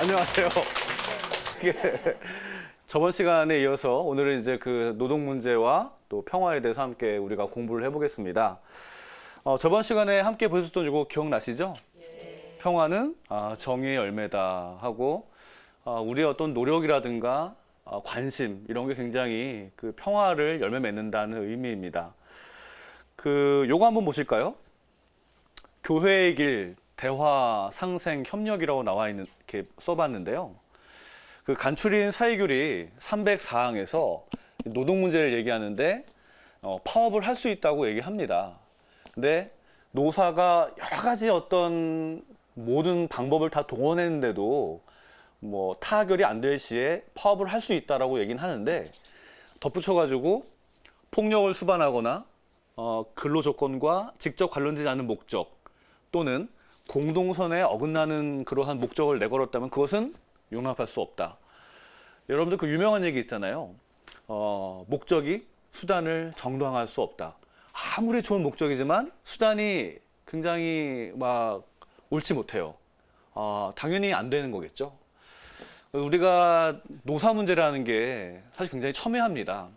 안녕하세요. 저번 시간에 이어서 오늘은 이제 그 노동 문제와 또 평화에 대해서 함께 우리가 공부를 해보겠습니다. 저번 시간에 함께 보셨던 이거 기억나시죠? 평화는 정의의 열매다 하고 우리의 어떤 노력이라든가 관심 이런 게 굉장히 그 평화를 열매 맺는다는 의미입니다. 요거 한번 보실까요? 교회의 길, 대화, 상생, 협력이라고 나와 있는 이렇게 써봤는데요. 그 간추린 사회교리 304항에서 노동 문제를 얘기하는데 파업을 할 수 있다고 얘기합니다. 근데 노사가 여러 가지 어떤 모든 방법을 다 동원했는데도 뭐 타결이 안 될 시에 파업을 할 수 있다라고 얘기는 하는데 덧붙여가지고 폭력을 수반하거나 근로 조건과 직접 관련되지 않는 목적 또는 공동선에 어긋나는 그러한 목적을 내걸었다면 그것은 용납할 수 없다. 여러분들 그 유명한 얘기 있잖아요. 목적이 수단을 정당화할 수 없다. 아무리 좋은 목적이지만 수단이 굉장히 막 옳지 못해요. 당연히 안 되는 거겠죠. 우리가 노사 문제라는 게 사실 굉장히 첨예합니다.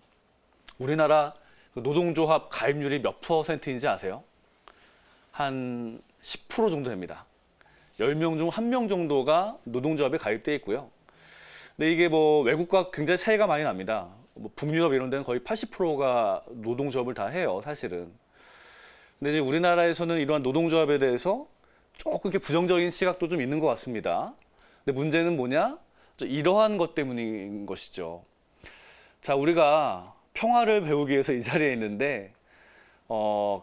우리나라 노동조합 가입률이 몇 %인지 아세요? 한 10% 정도 됩니다. 10명 중 1명 정도가 노동조합에 가입되어 있고요. 근데 이게 뭐 외국과 굉장히 차이가 많이 납니다. 뭐 북유럽 이런 데는 거의 80%가 노동조합을 다 해요, 사실은. 근데 이제 우리나라에서는 이러한 노동조합에 대해서 조금 이렇게 부정적인 시각도 좀 있는 것 같습니다. 근데 문제는 뭐냐? 이러한 것 때문인 것이죠. 자, 우리가 평화를 배우기 위해서 이 자리에 있는데,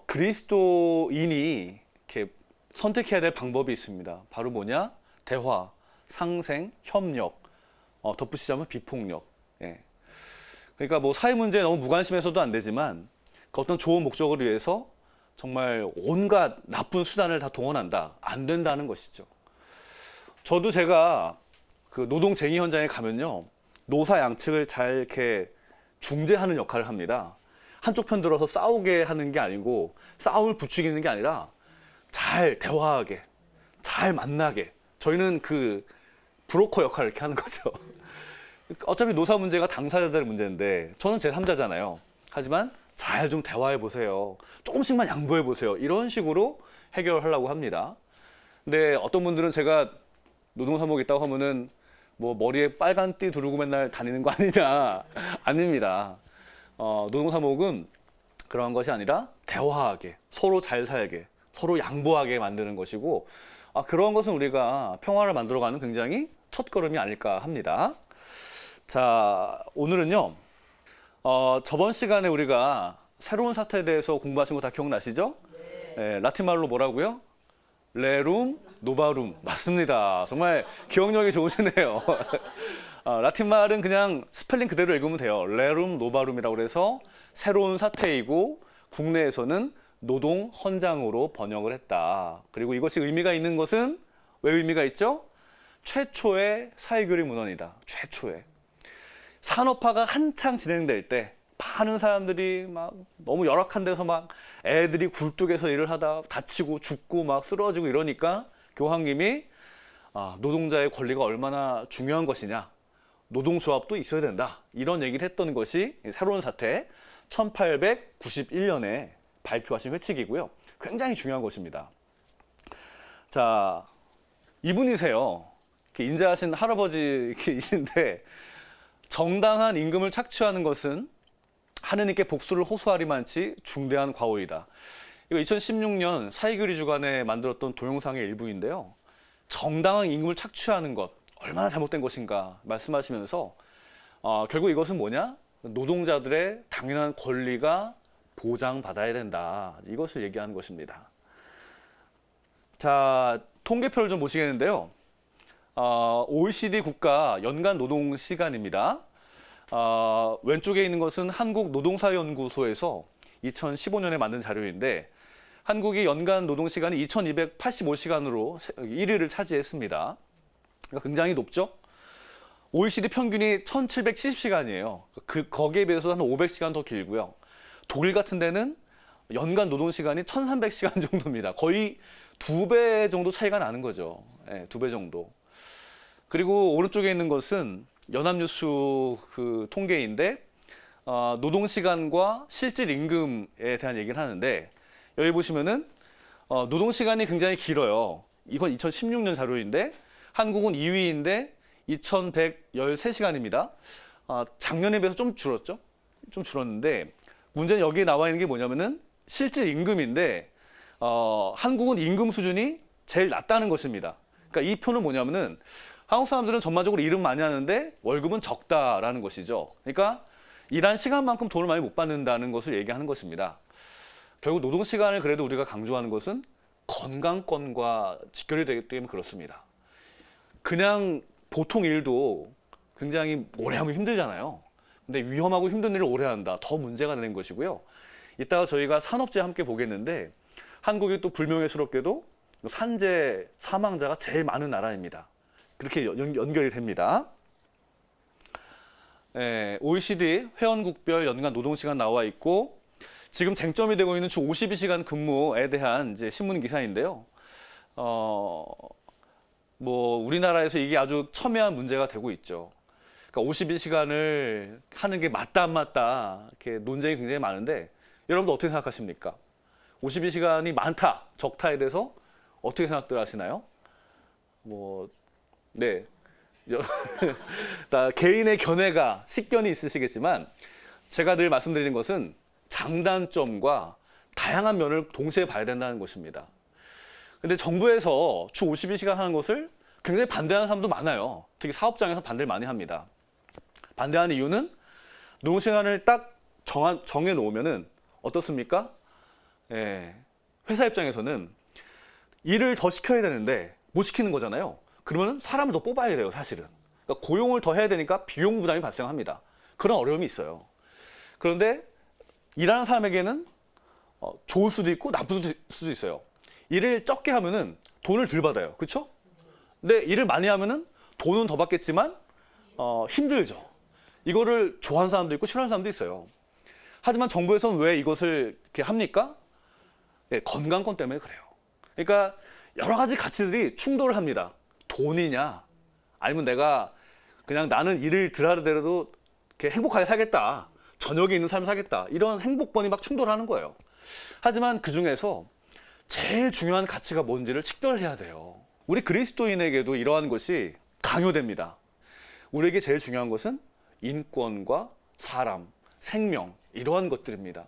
그리스도인이 이렇게 선택해야 될 방법이 있습니다. 바로 뭐냐? 대화, 상생, 협력, 덧붙이자면 비폭력. 예. 그러니까 뭐 사회 문제에 너무 무관심해서도 안 되지만 그 어떤 좋은 목적을 위해서 정말 온갖 나쁜 수단을 다 동원한다. 안 된다는 것이죠. 저도 제가 그 노동쟁의 현장에 가면요. 노사 양측을 잘 이렇게 중재하는 역할을 합니다. 한쪽 편 들어서 싸우게 하는 게 아니고 싸움을 부추기는 게 아니라 잘 대화하게, 잘 만나게. 저희는 그 브로커 역할을 이렇게 하는 거죠. 어차피 노사 문제가 당사자들의 문제인데 저는 제3자잖아요. 하지만 잘 좀 대화해 보세요. 조금씩만 양보해 보세요. 이런 식으로 해결하려고 합니다. 근데 어떤 분들은 제가 노동사무국 있다고 하면은 뭐 머리에 빨간 띠 두르고 맨날 다니는 거 아니냐. 아닙니다. 노동사무국은 그런 것이 아니라 대화하게, 서로 잘 살게, 서로 양보하게 만드는 것이고 그런 것은 우리가 평화를 만들어가는 굉장히 첫걸음이 아닐까 합니다. 자, 오늘은요. 저번 시간에 우리가 새로운 사태에 대해서 공부하신 거 다 기억나시죠? 네, 라틴 말로 뭐라고요? 레룸 노바룸. 맞습니다. 정말 기억력이 좋으시네요. 라틴 말은 그냥 스펠링 그대로 읽으면 돼요. 레룸 노바룸이라고 그래서 새로운 사태이고 국내에서는 노동 헌장으로 번역을 했다. 그리고 이것이 의미가 있는 것은 왜 의미가 있죠? 최초의 사회교리 문헌이다. 최초의. 산업화가 한창 진행될 때 많은 사람들이 막 너무 열악한 데서 막 애들이 굴뚝에서 일을 하다 다치고 죽고 막 쓰러지고 이러니까 교황님이 노동자의 권리가 얼마나 중요한 것이냐. 노동조합도 있어야 된다. 이런 얘기를 했던 것이 새로운 사태 1891년에 발표하신 회칙이고요. 굉장히 중요한 것입니다. 자, 이분이세요. 인자하신 할아버지이신데 정당한 임금을 착취하는 것은 하느님께 복수를 호소하리만치 중대한 과오이다. 이거 2016년 사회교리 주간에 만들었던 동영상의 일부인데요. 정당한 임금을 착취하는 것 얼마나 잘못된 것인가 말씀하시면서 결국 이것은 뭐냐? 노동자들의 당연한 권리가 보장받아야 된다. 이것을 얘기하는 것입니다. 자, 통계표를 좀 보시겠는데요. OECD 국가 연간 노동 시간입니다. 왼쪽에 있는 것은 한국노동사연구소에서 2015년에 만든 자료인데 한국이 연간 노동 시간이 2285시간으로 1위를 차지했습니다. 그러니까 굉장히 높죠? OECD 평균이 1770시간이에요. 거기에 비해서 한 500시간 더 길고요. 독일 같은 데는 연간 노동 시간이 1300시간 정도입니다. 거의 2배 정도 차이가 나는 거죠. 네, 2배 정도. 그리고 오른쪽에 있는 것은 연합뉴스 그 통계인데 노동시간과 실질 임금에 대한 얘기를 하는데 여기 보시면은 노동시간이 굉장히 길어요. 이건 2016년 자료인데 한국은 2위인데 2113시간입니다. 작년에 비해서 좀 줄었죠? 좀 줄었는데 문제는 여기에 나와 있는 게 뭐냐면은 실질 임금인데 한국은 임금 수준이 제일 낮다는 것입니다. 그러니까 이 표는 뭐냐면은 한국 사람들은 전반적으로 일은 많이 하는데 월급은 적다라는 것이죠. 그러니까 일한 시간만큼 돈을 많이 못 받는다는 것을 얘기하는 것입니다. 결국 노동 시간을 그래도 우리가 강조하는 것은 건강권과 직결이 되기 때문에 그렇습니다. 그냥 보통 일도 굉장히 오래 하면 힘들잖아요. 근데 위험하고 힘든 일을 오래 한다. 더 문제가 되는 것이고요. 이따가 저희가 산업재 함께 보겠는데 한국이 또 불명예스럽게도 산재 사망자가 제일 많은 나라입니다. 그렇게 연결이 됩니다. OECD 회원국별 연간 노동시간 나와 있고 지금 쟁점이 되고 있는 주 52시간 근무에 대한 이제 신문 기사인데요. 뭐 우리나라에서 이게 아주 첨예한 문제가 되고 있죠. 그러니까 52시간을 하는 게 맞다 안 맞다 이렇게 논쟁이 굉장히 많은데 여러분들 어떻게 생각하십니까? 52시간이 많다, 적다에 대해서 어떻게 생각들 하시나요? 네. 다 개인의 견해가 식견이 있으시겠지만 제가 늘 말씀드리는 것은 장단점과 다양한 면을 동시에 봐야 된다는 것입니다. 근데 정부에서 주 52시간 하는 것을 굉장히 반대하는 사람도 많아요. 특히 사업장에서 반대를 많이 합니다. 반대하는 이유는 노동시간을 딱 정해 놓으면은 어떻습니까? 회사 입장에서는 일을 더 시켜야 되는데 못 시키는 거잖아요. 그러면 사람을 더 뽑아야 돼요, 사실은. 그러니까 고용을 더 해야 되니까 비용 부담이 발생합니다. 그런 어려움이 있어요. 그런데 일하는 사람에게는 좋을 수도 있고 나쁠 수도 있어요. 일을 적게 하면은 돈을 덜 받아요. 그렇죠? 근데 일을 많이 하면은 돈은 더 받겠지만 힘들죠. 이거를 좋아하는 사람도 있고 싫어하는 사람도 있어요. 하지만 정부에서는 왜 이것을 이렇게 합니까? 건강권 때문에 그래요. 그러니까 여러 가지 가치들이 충돌을 합니다. 돈이냐, 아니면 내가 그냥 나는 일을 덜 하더라도 이렇게 행복하게 살겠다. 저녁에 있는 삶을 살겠다. 이런 행복권이 막 충돌하는 거예요. 하지만 그 중에서 제일 중요한 가치가 뭔지를 식별해야 돼요. 우리 그리스도인에게도 이러한 것이 강요됩니다. 우리에게 제일 중요한 것은 인권과 사람, 생명 이러한 것들입니다.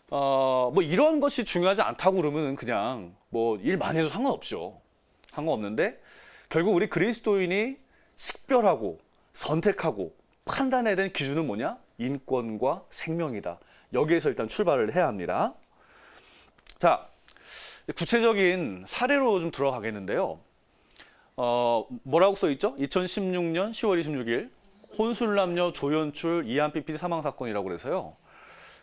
뭐 이런 것이 중요하지 않다고 그러면 그냥 뭐 일 많이 해도 상관없죠. 상관없는데 결국 우리 그리스도인이 식별하고 선택하고 판단해야 되는 기준은 뭐냐? 인권과 생명이다. 여기에서 일단 출발을 해야 합니다. 자, 구체적인 사례로 좀 들어가겠는데요. 뭐라고 써 있죠? 2016년 10월 26일 혼술남녀 조연출 이한피 PD 사망 사건이라고 그래서요.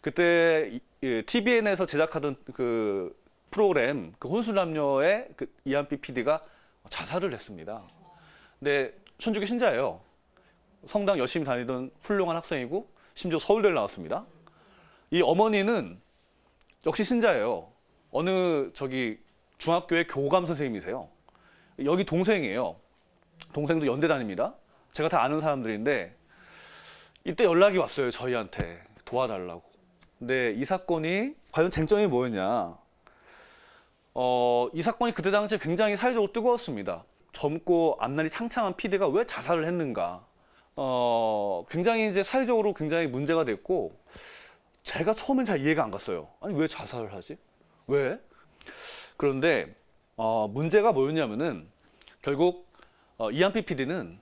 그때 TVN에서 제작하던 그 프로그램 그 혼술남녀의 그 이한피 PD가 자살을 했습니다. 근데 천주교 신자예요. 성당 열심히 다니던 훌륭한 학생이고 심지어 서울대를 나왔습니다. 이 어머니는 역시 신자예요. 어느 중학교의 교감 선생님이세요. 여기 동생이에요. 동생도 연대 다닙니다. 제가 다 아는 사람들인데 이때 연락이 왔어요. 저희한테 도와달라고. 근데 이 사건이 과연 쟁점이 뭐였냐? 이 사건이 그때 당시에 굉장히 사회적으로 뜨거웠습니다. 젊고 앞날이 창창한 PD가 왜 자살을 했는가? 굉장히 이제 사회적으로 굉장히 문제가 됐고 제가 처음엔 잘 이해가 안 갔어요. 아니 왜 자살을 하지? 왜? 그런데 문제가 뭐였냐면은 결국 이한피 PD는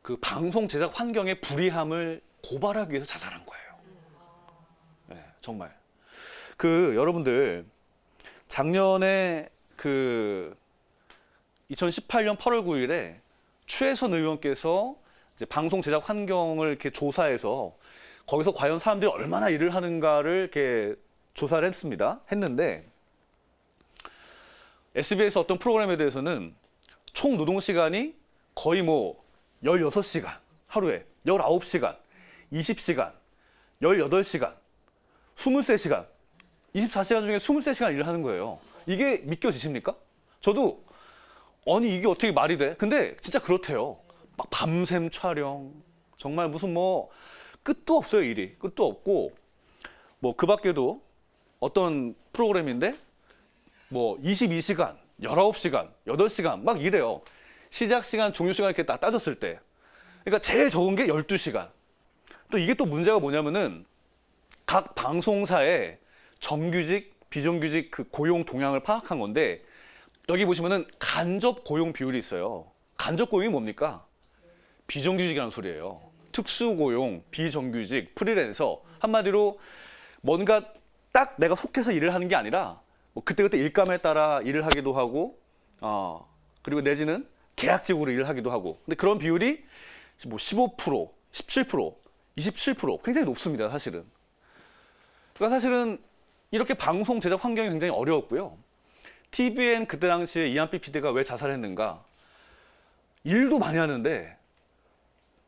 그 방송 제작 환경의 불이함을 고발하기 위해서 자살한 거예요. 네, 정말. 여러분들 작년에 2018년 8월 9일에 최혜선 의원께서 이제 방송 제작 환경을 이렇게 조사해서 거기서 과연 사람들이 얼마나 일을 하는가를 이렇게 조사를 했는데 SBS 어떤 프로그램에 대해서는 총 노동 시간이 거의 16시간, 하루에 19시간, 20시간, 18시간, 23시간, 24시간 중에 23시간 일을 하는 거예요. 이게 믿겨지십니까? 저도 아니 이게 어떻게 말이 돼? 근데 진짜 그렇대요. 막 밤샘 촬영, 정말 무슨 뭐 끝도 없어요. 일이 끝도 없고, 뭐 그 밖에도 어떤 프로그램인데 뭐 22시간, 19시간, 8시간 막 이래요. 시작 시간, 종료 시간 이렇게 딱 따졌을 때. 그러니까 제일 적은 게 12시간. 또 이게 또 문제가 뭐냐면은 각 방송사의 정규직, 비정규직 그 고용 동향을 파악한 건데, 여기 보시면은 간접 고용 비율이 있어요. 간접 고용이 뭡니까? 비정규직이라는 소리예요. 특수고용, 비정규직, 프리랜서. 한마디로 뭔가 딱 내가 속해서 일을 하는 게 아니라 뭐 그때그때 일감에 따라 일을 하기도 하고, 그리고 내지는 계약직으로 일을 하기도 하고. 근데 그런 비율이 뭐 15%, 17%, 27% 굉장히 높습니다, 사실은. 그러니까 사실은 이렇게 방송 제작 환경이 굉장히 어려웠고요. TVN 그때 당시에 이한비 PD가 왜 자살했는가? 일도 많이 하는데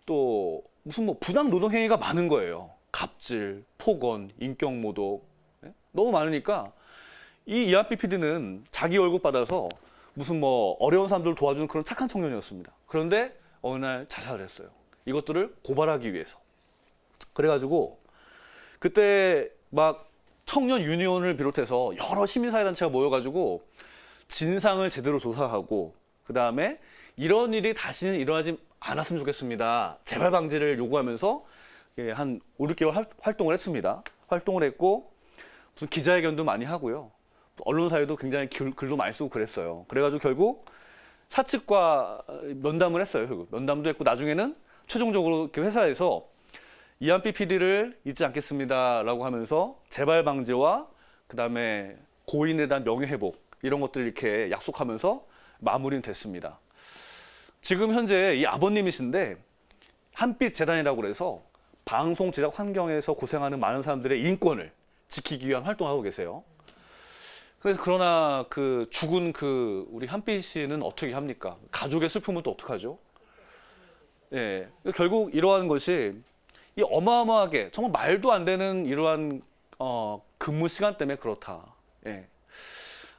또 무슨 뭐 부당 노동 행위가 많은 거예요. 갑질, 폭언, 인격모독, 너무 많으니까 이 이한비 PD는 자기 월급 받아서 무슨 뭐 어려운 사람들을 도와주는 그런 착한 청년이었습니다. 그런데 어느 날 자살을 했어요. 이것들을 고발하기 위해서. 그래가지고 그때 막 청년 유니온을 비롯해서 여러 시민사회단체가 모여가지고 진상을 제대로 조사하고, 그 다음에 이런 일이 다시는 일어나지 않았으면 좋겠습니다. 재발 방지를 요구하면서 한 5, 6개월 활동을 했습니다. 활동을 했고 무슨 기자회견도 많이 하고요. 언론사에도 굉장히 글도 많이 쓰고 그랬어요. 그래가지고 결국 사측과 면담을 했어요. 결국 면담도 했고 나중에는 최종적으로 회사에서 이한비 PD를 잊지 않겠습니다라고 하면서 재발 방지와 그다음에 고인에 대한 명예회복 이런 것들 이렇게 약속하면서 마무리는 됐습니다. 지금 현재 이 아버님이신데 한빛 재단이라고 그래서 방송 제작 환경에서 고생하는 많은 사람들의 인권을 지키기 위한 활동을 하고 계세요. 그러나 그 죽은 그 우리 한빛 씨는 어떻게 합니까? 가족의 슬픔은 또 어떡하죠? 예, 결국 이러한 것이 이 어마어마하게 정말 말도 안 되는 이러한 근무 시간 때문에 그렇다. 예.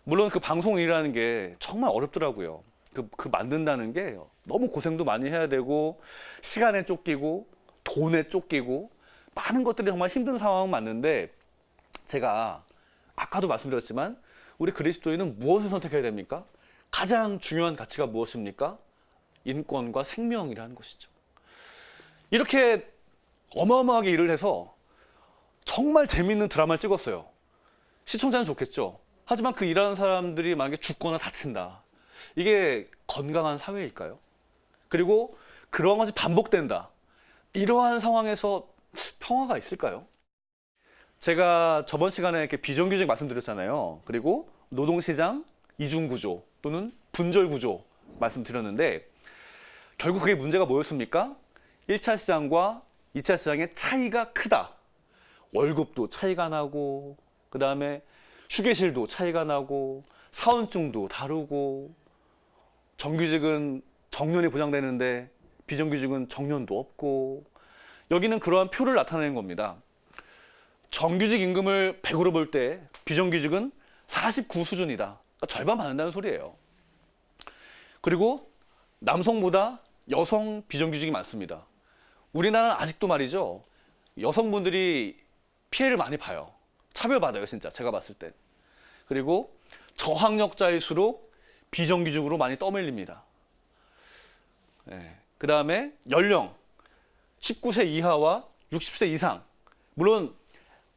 물론 그 방송 일이라는 게 정말 어렵더라고요. 그 만든다는 게 너무 고생도 많이 해야 되고 시간에 쫓기고 돈에 쫓기고 많은 것들이 정말 힘든 상황은 맞는데, 제가 아까도 말씀드렸지만 우리 그리스도인은 무엇을 선택해야 됩니까? 가장 중요한 가치가 무엇입니까? 인권과 생명이라는 것이죠. 이렇게 어마어마하게 일을 해서 정말 재미있는 드라마를 찍었어요. 시청자는 좋겠죠. 하지만 그 일하는 사람들이 만약에 죽거나 다친다. 이게 건강한 사회일까요? 그리고 그러한 것이 반복된다. 이러한 상황에서 평화가 있을까요? 제가 저번 시간에 이렇게 비정규직 말씀드렸잖아요. 그리고 노동시장 이중구조 또는 분절구조 말씀드렸는데, 결국 그게 문제가 뭐였습니까? 1차 시장과 2차 시장의 차이가 크다. 월급도 차이가 나고, 그 다음에 휴게실도 차이가 나고, 사원증도 다르고, 정규직은 정년이 보장되는데 비정규직은 정년도 없고, 여기는 그러한 표를 나타내는 겁니다. 정규직 임금을 100으로 볼 때 비정규직은 49 수준이다. 그러니까 절반 받는다는 소리예요. 그리고 남성보다 여성 비정규직이 많습니다. 우리나라는 아직도 말이죠, 여성분들이 피해를 많이 봐요. 차별받아요, 진짜 제가 봤을 때. 그리고 저학력자일수록 비정규직으로 많이 떠밀립니다. 네. 그 다음에 연령 19세 이하와 60세 이상. 물론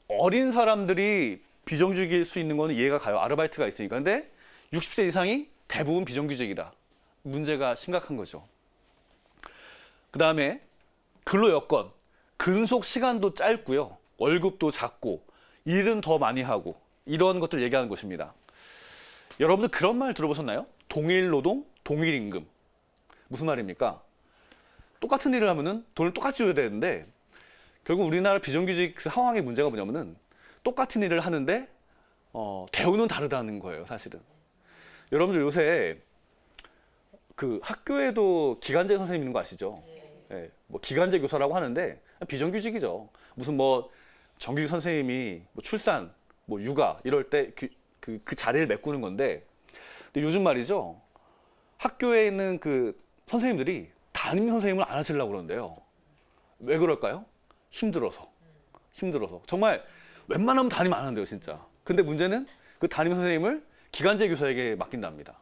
어린 사람들이 비정규직일 수 있는 건 이해가 가요. 아르바이트가 있으니까. 근데 60세 이상이 대부분 비정규직이다. 문제가 심각한 거죠. 그 다음에 근로 여건, 근속 시간도 짧고요. 월급도 작고 일은 더 많이 하고, 이런 것들 얘기하는 것입니다. 여러분들 그런 말 들어보셨나요? 동일 노동, 동일 임금. 무슨 말입니까? 똑같은 일을 하면은 돈을 똑같이 줘야 되는데, 결국 우리나라 비정규직 상황의 문제가 뭐냐면은 똑같은 일을 하는데 대우는 다르다는 거예요, 사실은. 여러분들 요새 그 학교에도 기간제 선생님 있는 거 아시죠? 네, 뭐 기간제 교사라고 하는데 비정규직이죠. 무슨 뭐 정규직 선생님이 뭐 출산, 뭐 육아 이럴 때 그 자리를 메꾸는 건데, 근데 요즘 말이죠, 학교에 있는 그 선생님들이 담임 선생님을 안 하시려고 그러는데요. 왜 그럴까요? 힘들어서. 정말 웬만하면 담임 안 한대요, 진짜. 근데 문제는 그 담임 선생님을 기간제 교사에게 맡긴답니다.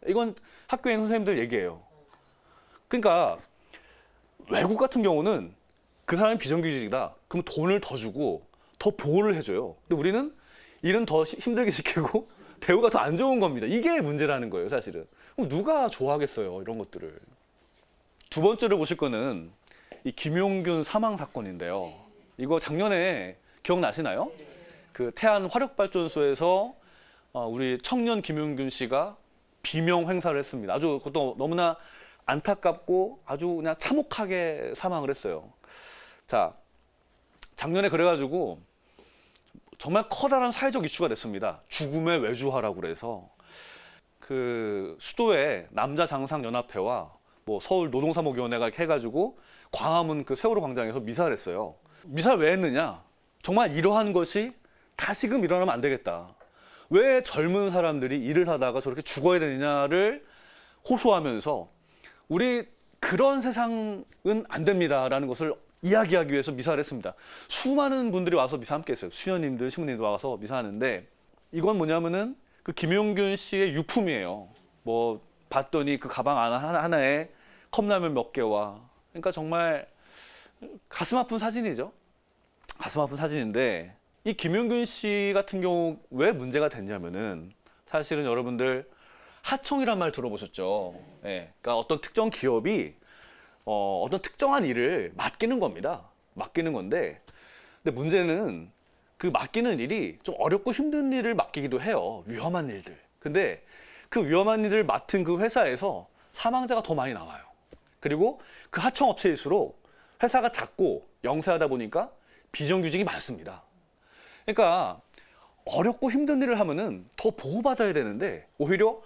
이건 학교에 있는 선생님들 얘기예요. 그러니까 외국 같은 경우는 그 사람이 비정규직이다. 그럼 돈을 더 주고 더 보호를 해줘요. 근데 우리는 일은 더 힘들게 시키고 대우가 더 안 좋은 겁니다. 이게 문제라는 거예요, 사실은. 그럼 누가 좋아하겠어요, 이런 것들을. 두 번째로 보실 거는 이 김용균 사망 사건인데요. 이거 작년에 기억나시나요? 그 태안 화력발전소에서 우리 청년 김용균 씨가 비명 행사를 했습니다. 아주 그것도 너무나 안타깝고 아주 그냥 참혹하게 사망을 했어요. 자, 작년에 그래가지고 정말 커다란 사회적 이슈가 됐습니다. 죽음의 외주화라고 그래서 그 수도의 남자 장상 연합회와 뭐 서울 노동사목위원회가 해가지고 광화문 그 세월호 광장에서 미사를 했어요. 미사를 왜 했느냐? 정말 이러한 것이 다시금 일어나면 안 되겠다. 왜 젊은 사람들이 일을 하다가 저렇게 죽어야 되느냐를 호소하면서 우리 그런 세상은 안 됩니다라는 것을 이야기하기 위해서 미사를 했습니다. 수많은 분들이 와서 미사 함께 했어요. 수녀님들, 신부님들 와서 미사하는데 이건 뭐냐면은 그 김용균 씨의 유품이에요. 뭐 봤더니 그 가방 하나에 컵라면 몇 개와 그러니까 정말 가슴 아픈 사진이죠. 가슴 아픈 사진인데 이 김용균 씨 같은 경우 왜 문제가 됐냐면은 사실은 여러분들 하청이란 말 들어보셨죠? 예, 그러니까 어떤 특정 기업이 어떤 특정한 일을 맡기는 겁니다. 맡기는 건데 근데 문제는 그 맡기는 일이 좀 어렵고 힘든 일을 맡기기도 해요. 위험한 일들. 근데 그 위험한 일을 맡은 그 회사에서 사망자가 더 많이 나와요. 그리고 그 하청업체일수록 회사가 작고 영세하다 보니까 비정규직이 많습니다. 그러니까 어렵고 힘든 일을 하면은 더 보호받아야 되는데 오히려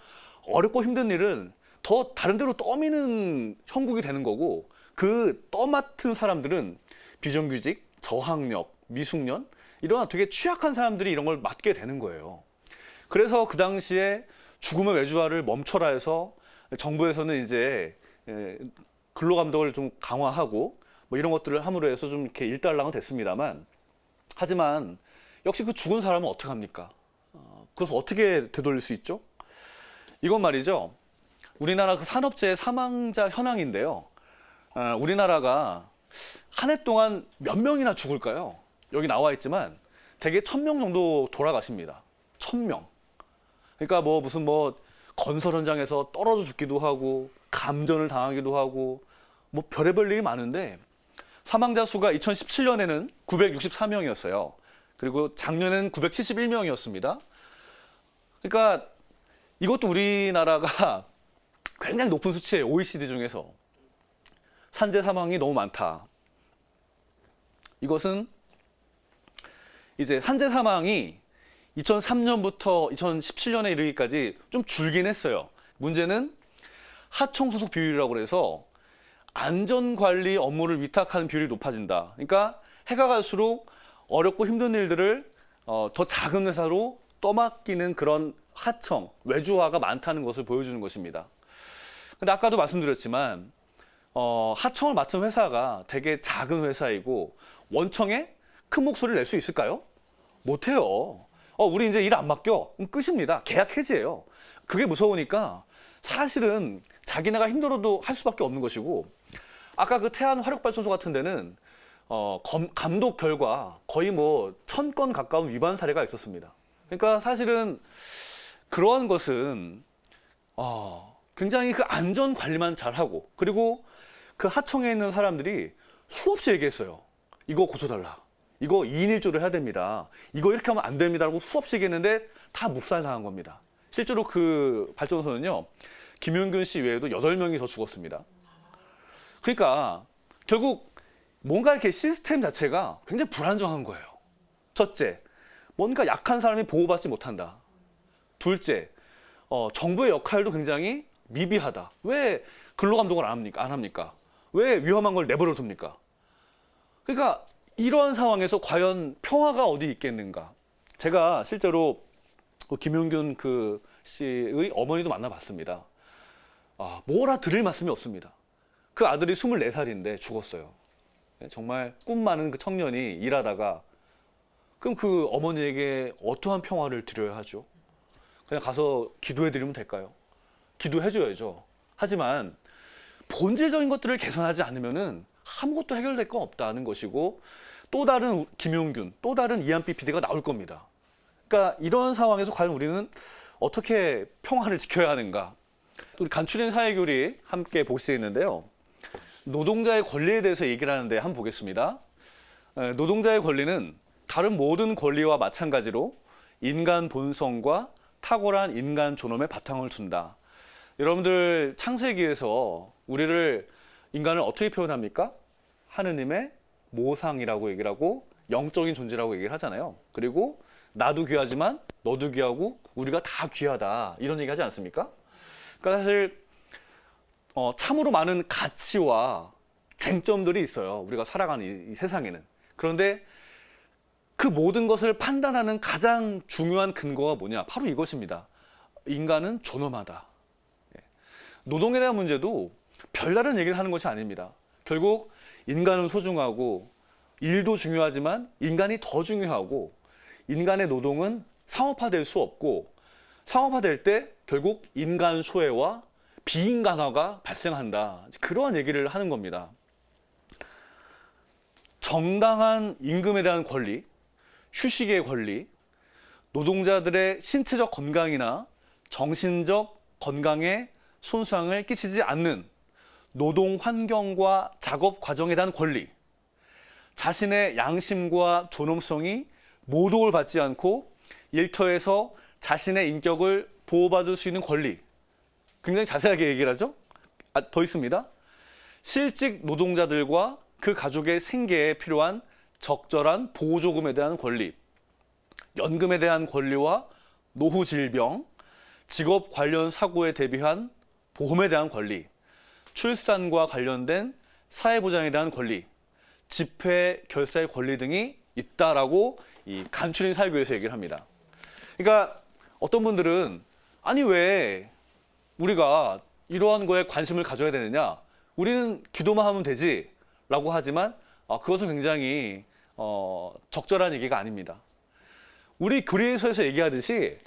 어렵고 힘든 일은 더 다른 데로 떠미는 형국이 되는 거고 그 떠맡은 사람들은 비정규직, 저학력, 미숙년 이런 되게 취약한 사람들이 이런 걸 맡게 되는 거예요. 그래서 그 당시에 죽음의 외주화를 멈춰라 해서 정부에서는 이제 근로감독을 좀 강화하고 뭐 이런 것들을 함으로 해서 좀 이렇게 일단락은 됐습니다만 하지만 역시 그 죽은 사람은 어떻게 합니까? 그래서 어떻게 되돌릴 수 있죠? 이건 말이죠. 우리나라 그 산업재해 사망자 현황인데요. 우리나라가 한 해 동안 몇 명이나 죽을까요? 여기 나와 있지만 대개 1000명 정도 돌아가십니다. 1000명. 그러니까 뭐 무슨 뭐 건설 현장에서 떨어져 죽기도 하고 감전을 당하기도 하고 뭐 별의별 일이 많은데 사망자 수가 2017년에는 964명이었어요. 그리고 작년에는 971명이었습니다. 그러니까 이것도 우리나라가 굉장히 높은 수치예요. OECD 중에서. 산재 사망이 너무 많다. 이것은 이제 산재 사망이 2003년부터 2017년에 이르기까지 좀 줄긴 했어요. 문제는 하청 소속 비율이라고 해서 안전관리 업무를 위탁하는 비율이 높아진다. 그러니까 해가 갈수록 어렵고 힘든 일들을 더 작은 회사로 떠맡기는 그런 하청, 외주화가 많다는 것을 보여주는 것입니다. 근데 아까도 말씀드렸지만 하청을 맡은 회사가 되게 작은 회사이고 원청에 큰 목소리를 낼 수 있을까요? 못해요. 우리 이제 일 안 맡겨. 그럼 끝입니다. 계약 해지예요. 그게 무서우니까 사실은 자기네가 힘들어도 할 수밖에 없는 것이고 아까 그 태안 화력발전소 같은 데는 감독 결과 거의 뭐 1000건 가까운 위반 사례가 있었습니다. 그러니까 사실은 그러한 것은 굉장히 그 안전 관리만 잘하고 그리고 그 하청에 있는 사람들이 수없이 얘기했어요. 이거 고쳐달라. 이거 2인 1조를 해야 됩니다. 이거 이렇게 하면 안 됩니다라고 수없이 얘기했는데 다 묵살당한 겁니다. 실제로 그 발전소는요. 김용균 씨 외에도 8명이 더 죽었습니다. 그러니까 결국 뭔가 이렇게 시스템 자체가 굉장히 불안정한 거예요. 첫째, 뭔가 약한 사람이 보호받지 못한다. 둘째, 정부의 역할도 굉장히 미비하다. 왜 근로감독을 안 합니까? 왜 위험한 걸 내버려 둡니까? 그러니까 이러한 상황에서 과연 평화가 어디 있겠는가? 제가 실제로 김용균 그 씨의 어머니도 만나봤습니다. 뭐라 드릴 말씀이 없습니다. 그 아들이 24살인데 죽었어요. 정말 꿈 많은 그 청년이 일하다가 그럼 그 어머니에게 어떠한 평화를 드려야 하죠? 그냥 가서 기도해 드리면 될까요? 기도해 줘야죠. 하지만 본질적인 것들을 개선하지 않으면은 아무것도 해결될 건 없다는 것이고, 또 다른 김용균, 또 다른 이한비 PD가 나올 겁니다. 그러니까 이런 상황에서 과연 우리는 어떻게 평화를 지켜야 하는가? 우리 간추린 사회교리 함께 볼 수 있는데요. 노동자의 권리에 대해서 얘기를 하는데 한번 보겠습니다. 노동자의 권리는 다른 모든 권리와 마찬가지로 인간 본성과 탁월한 인간 존엄에 바탕을 둔다. 여러분들 창세기에서 우리를 인간을 어떻게 표현합니까? 하느님의 모상이라고 얘기를 하고 영적인 존재라고 얘기를 하잖아요. 그리고 나도 귀하지만 너도 귀하고 우리가 다 귀하다 이런 얘기 하지 않습니까? 그러니까 사실 참으로 많은 가치와 쟁점들이 있어요. 우리가 살아가는 이 세상에는. 그런데 그 모든 것을 판단하는 가장 중요한 근거가 뭐냐? 바로 이것입니다. 인간은 존엄하다. 노동에 대한 문제도 별다른 얘기를 하는 것이 아닙니다. 결국 인간은 소중하고 일도 중요하지만 인간이 더 중요하고, 인간의 노동은 상업화될 수 없고, 상업화될 때 결국 인간 소외와 비인간화가 발생한다. 그러한 얘기를 하는 겁니다. 정당한 임금에 대한 권리, 휴식의 권리, 노동자들의 신체적 건강이나 정신적 건강에 손상을 끼치지 않는 노동 환경과 작업 과정에 대한 권리, 자신의 양심과 존엄성이 모독을 받지 않고 일터에서 자신의 인격을 보호받을 수 있는 권리, 굉장히 자세하게 얘기를 하죠. 더 있습니다. 실직 노동자들과 그 가족의 생계에 필요한 적절한 보조금에 대한 권리, 연금에 대한 권리와 노후 질병, 직업 관련 사고에 대비한 보험에 대한 권리, 출산과 관련된 사회보장에 대한 권리, 집회 결사의 권리 등이 있다라고 이 간추린 사회교에서 얘기를 합니다. 그러니까 어떤 분들은 아니 왜 우리가 이러한 거에 관심을 가져야 되느냐? 우리는 기도만 하면 되지 라고 하지만 그것은 굉장히 적절한 얘기가 아닙니다. 우리 교리에서 얘기하듯이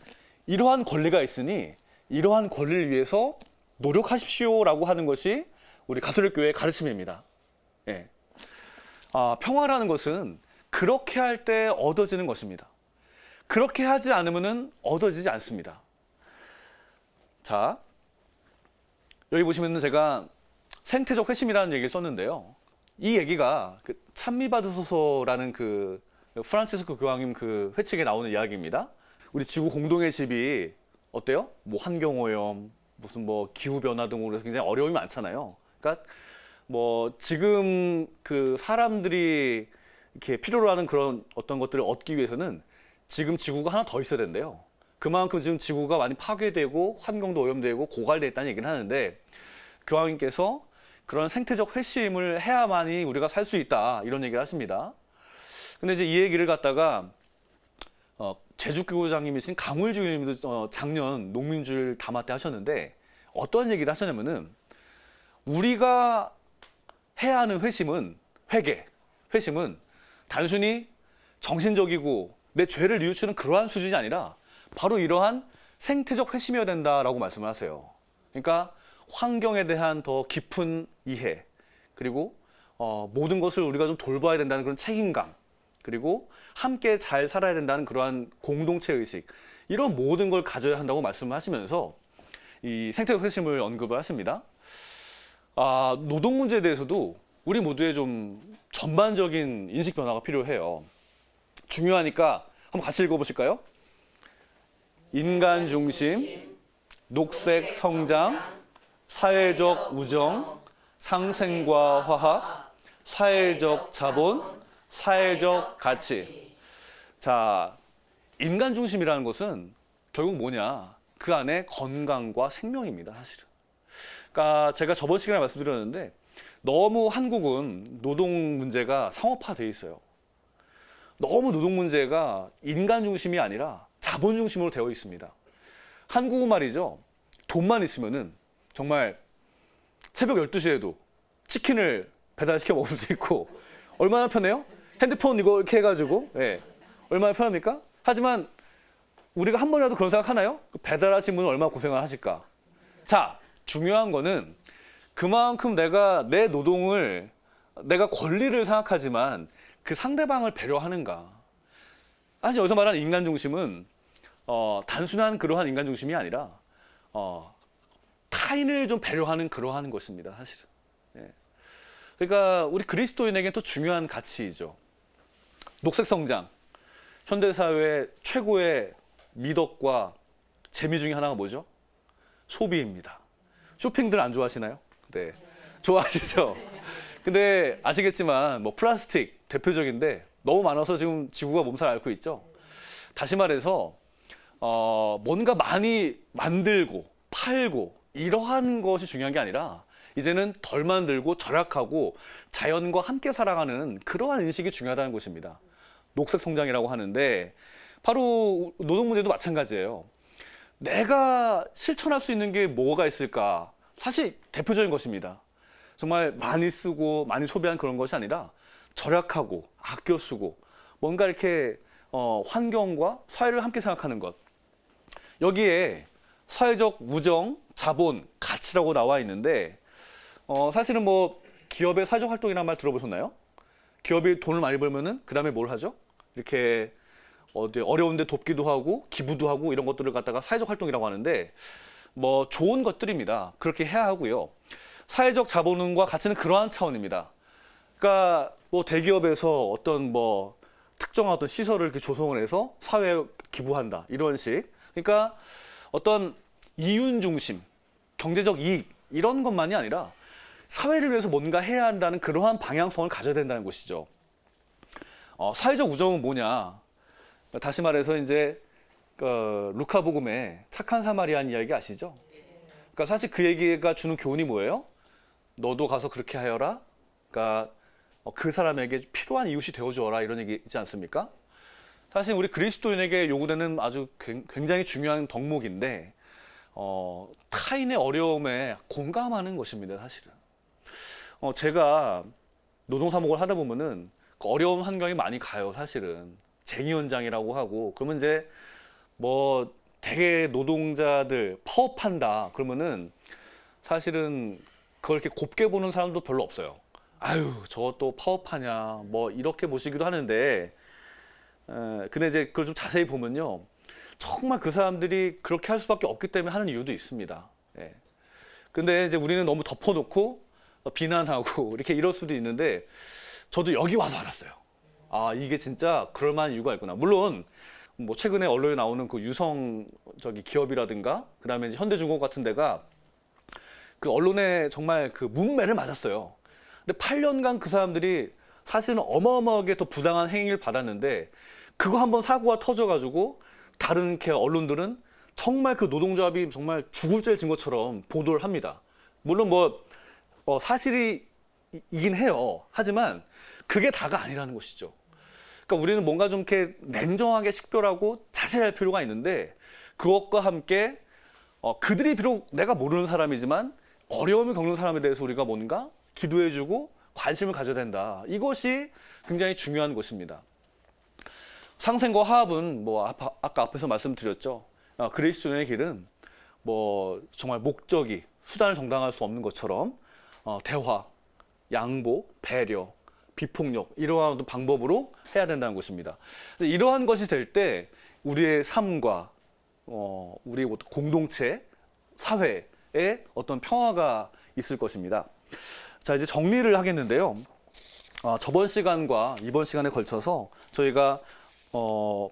이러한 권리가 있으니 이러한 권리를 위해서 노력하십시오라고 하는 것이 우리 가톨릭 교회의 가르침입니다. 예. 평화라는 것은 그렇게 할 때 얻어지는 것입니다. 그렇게 하지 않으면 얻어지지 않습니다. 자, 여기 보시면 제가 생태적 회심이라는 얘기를 썼는데요. 이 얘기가 그 찬미받으소서라는 그 프란치스코 교황님 그 회칙에 나오는 이야기입니다. 우리 지구 공동의 집이 어때요? 뭐 환경오염, 무슨 뭐 기후변화 등으로 해서 굉장히 어려움이 많잖아요. 그러니까 뭐 지금 그 사람들이 이렇게 필요로 하는 그런 어떤 것들을 얻기 위해서는 지금 지구가 하나 더 있어야 된대요. 그만큼 지금 지구가 많이 파괴되고 환경도 오염되고 고갈돼 있다는 얘기를 하는데, 교황님께서 그런 생태적 회심을 해야만이 우리가 살 수 있다 이런 얘기를 하십니다. 근데 이제 이 얘기를 갖다가 제주교구장님이신 강울주님도 작년 농민주일 담화 때 하셨는데 어떤 얘기를 하셨냐면은, 우리가 해야 하는 회심은 회심은 단순히 정신적이고 내 죄를 뉘우치는 그러한 수준이 아니라 바로 이러한 생태적 회심이어야 된다라고 말씀을 하세요. 그러니까 환경에 대한 더 깊은 이해, 그리고 모든 것을 우리가 좀 돌봐야 된다는 그런 책임감, 그리고 함께 잘 살아야 된다는 그러한 공동체 의식, 이런 모든 걸 가져야 한다고 말씀을 하시면서 이 생태적 회심을 언급을 하십니다. 노동 문제에 대해서도 우리 모두의 좀 전반적인 인식 변화가 필요해요. 중요하니까 한번 같이 읽어보실까요? 인간 중심, 녹색 성장, 사회적 우정, 상생과 화합, 사회적 자본, 사회적 가치. 자, 인간 중심이라는 것은 결국 뭐냐? 그 안에 건강과 생명입니다, 사실은. 그러니까 제가 저번 시간에 말씀드렸는데 너무 한국은 노동 문제가 상업화되어 있어요. 너무 노동 문제가 인간 중심이 아니라 자본 중심으로 되어 있습니다. 한국은 말이죠, 돈만 있으면은 정말 새벽 12시에도 치킨을 배달시켜 먹을 수도 있고 얼마나 편해요? 핸드폰 이거 이렇게 해가지고 예. 얼마나 편합니까? 하지만 우리가 한 번이라도 그런 생각 하나요? 배달하신 분은 얼마나 고생을 하실까? 자, 중요한 거는 그만큼 내가 내 노동을 내가 권리를 생각하지만 그 상대방을 배려하는가? 사실 여기서 말하는 인간 중심은 단순한 그러한 인간 중심이 아니라 타인을 좀 배려하는 그러한 것입니다. 사실은. 예. 그러니까 우리 그리스도인에게는 또 중요한 가치이죠. 녹색 성장. 현대 사회의 최고의 미덕과 재미 중에 하나가 뭐죠? 소비입니다. 쇼핑들 안 좋아하시나요? 네. 좋아하시죠? 근데 아시겠지만 뭐 플라스틱 대표적인데 너무 많아서 지금 지구가 몸살 앓고 있죠. 다시 말해서 뭔가 많이 만들고 팔고 이러한 것이 중요한 게 아니라 이제는 덜 만들고 절약하고 자연과 함께 살아가는 그러한 인식이 중요하다는 것입니다. 녹색 성장이라고 하는데 바로 노동 문제도 마찬가지예요. 내가 실천할 수 있는 게 뭐가 있을까? 사실 대표적인 것입니다. 정말 많이 쓰고 많이 소비한 그런 것이 아니라 절약하고 아껴 쓰고 뭔가 이렇게 환경과 사회를 함께 생각하는 것. 여기에 사회적 우정, 자본, 가치라고 나와 있는데 사실은 뭐 기업의 사회적 활동이라는 말 들어보셨나요? 기업이 돈을 많이 벌면은 그 다음에 뭘 하죠? 이렇게 어려운데 돕기도 하고 기부도 하고 이런 것들을 갖다가 사회적 활동이라고 하는데 뭐 좋은 것들입니다. 그렇게 해야 하고요. 사회적 자본과 가치는 그러한 차원입니다. 그러니까 뭐 대기업에서 어떤 뭐 특정한 어떤 시설을 이렇게 조성을 해서 사회에 기부한다 이런 식. 그러니까 어떤 이윤 중심, 경제적 이익 이런 것만이 아니라 사회를 위해서 뭔가 해야 한다는 그러한 방향성을 가져야 된다는 것이죠. 사회적 우정은 뭐냐? 다시 말해서 이제 루카복음의 착한 사마리안 이야기 아시죠? 그러니까 사실 그 얘기가 주는 교훈이 뭐예요? 너도 가서 그렇게 하여라. 그러니까 그 사람에게 필요한 이웃이 되어주어라 이런 얘기 있지 않습니까? 사실 우리 그리스도인에게 요구되는 아주 굉장히 중요한 덕목인데 타인의 어려움에 공감하는 것입니다. 사실은 제가 노동사목을 하다 보면은 어려운 환경이 많이 가요. 사실은 쟁의 현장이라고 하고 그러면 이제 뭐 대개 노동자들 파업한다 그러면은 사실은 그걸 이렇게 곱게 보는 사람도 별로 없어요. 아유 저것도 파업하냐 뭐 이렇게 보시기도 하는데 근데 이제 그걸 좀 자세히 보면요 정말 그 사람들이 그렇게 할 수밖에 없기 때문에 하는 이유도 있습니다. 예. 근데 이제 우리는 너무 덮어놓고 비난하고 이렇게 이럴 수도 있는데 저도 여기 와서 알았어요. 아 이게 진짜 그럴 만한 이유가 있구나. 물론 뭐 최근에 언론에 나오는 그 유성 기업이라든가 그다음에 이제 현대중공업 같은 데가 그 언론에 정말 그 문매를 맞았어요. 근데 8년간 그 사람들이 사실은 어마어마하게 더 부당한 행위를 받았는데 그거 한번 사고가 터져가지고 다른 이렇게 언론들은 정말 그 노동조합이 정말 죽을 죄를 진 것처럼 보도를 합니다. 물론 뭐 사실이긴 해요. 하지만 그게 다가 아니라는 것이죠. 그러니까 우리는 뭔가 좀 이렇게 냉정하게 식별하고 자세할 필요가 있는데 그것과 함께 그들이 비록 내가 모르는 사람이지만 어려움을 겪는 사람에 대해서 우리가 뭔가 기도해주고 관심을 가져야 된다. 이것이 굉장히 중요한 것입니다. 상생과 화합은 뭐 아까 앞에서 말씀드렸죠. 그리스도인의 길은 뭐 정말 목적이 수단을 정당할 수 없는 것처럼 대화, 양보, 배려, 비폭력 이러한 방법으로 해야 된다는 것입니다. 이러한 것이 될 때 우리의 삶과 우리 공동체, 사회에 어떤 평화가 있을 것입니다. 자 이제 정리를 하겠는데요. 저번 시간과 이번 시간에 걸쳐서 저희가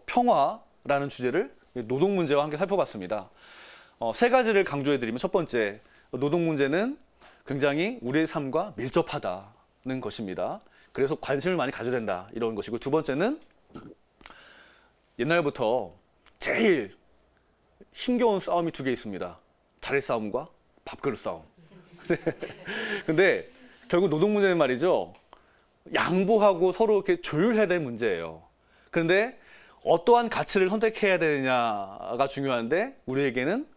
평화라는 주제를 노동 문제와 함께 살펴봤습니다. 세 가지를 강조해드리면 첫 번째, 노동 문제는 굉장히 우리의 삶과 밀접하다는 것입니다. 그래서 관심을 많이 가져야 된다 이런 것이고 두 번째는 옛날부터 제일 힘겨운 싸움이 두 개 있습니다. 자리 싸움과 밥그릇 싸움. 근데 결국 노동 문제는 말이죠. 양보하고 서로 이렇게 조율해야 될 문제예요. 그런데 어떠한 가치를 선택해야 되느냐가 중요한데 우리에게는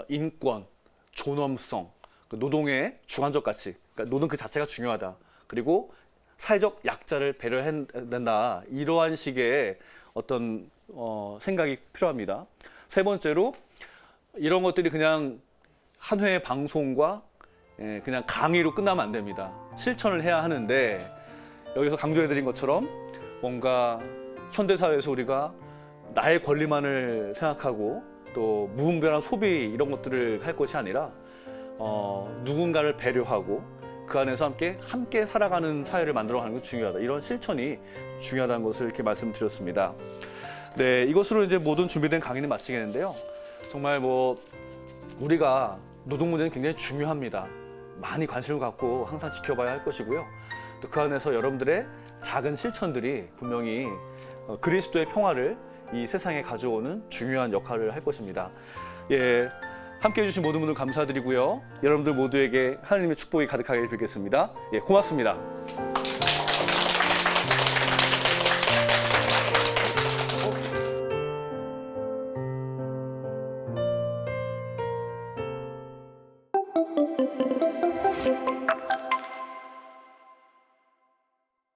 인권, 존엄성, 그 노동의 주관적 가치, 그러니까 노동 그 자체가 중요하다. 그리고 사회적 약자를 배려해야 된다. 이러한 식의 어떤 생각이 필요합니다. 세 번째로 이런 것들이 그냥 한 회의 방송과 그냥 강의로 끝나면 안 됩니다. 실천을 해야 하는데 여기서 강조해드린 것처럼 뭔가 현대사회에서 우리가 나의 권리만을 생각하고 또 무분별한 소비 이런 것들을 할 것이 아니라 누군가를 배려하고 그 안에서 함께 살아가는 사회를 만들어가는 것이 중요하다. 이런 실천이 중요하다는 것을 이렇게 말씀드렸습니다. 네, 이것으로 이제 모든 준비된 강의는 마치겠는데요. 정말 우리가 노동 문제는 굉장히 중요합니다. 많이 관심을 갖고 항상 지켜봐야 할 것이고요. 또 그 안에서 여러분들의 작은 실천들이 분명히 그리스도의 평화를 이 세상에 가져오는 중요한 역할을 할 것입니다. 예, 함께해 주신 모든 분들 감사드리고요. 여러분들 모두에게 하나님의 축복이 가득하길 빌겠습니다. 예, 고맙습니다.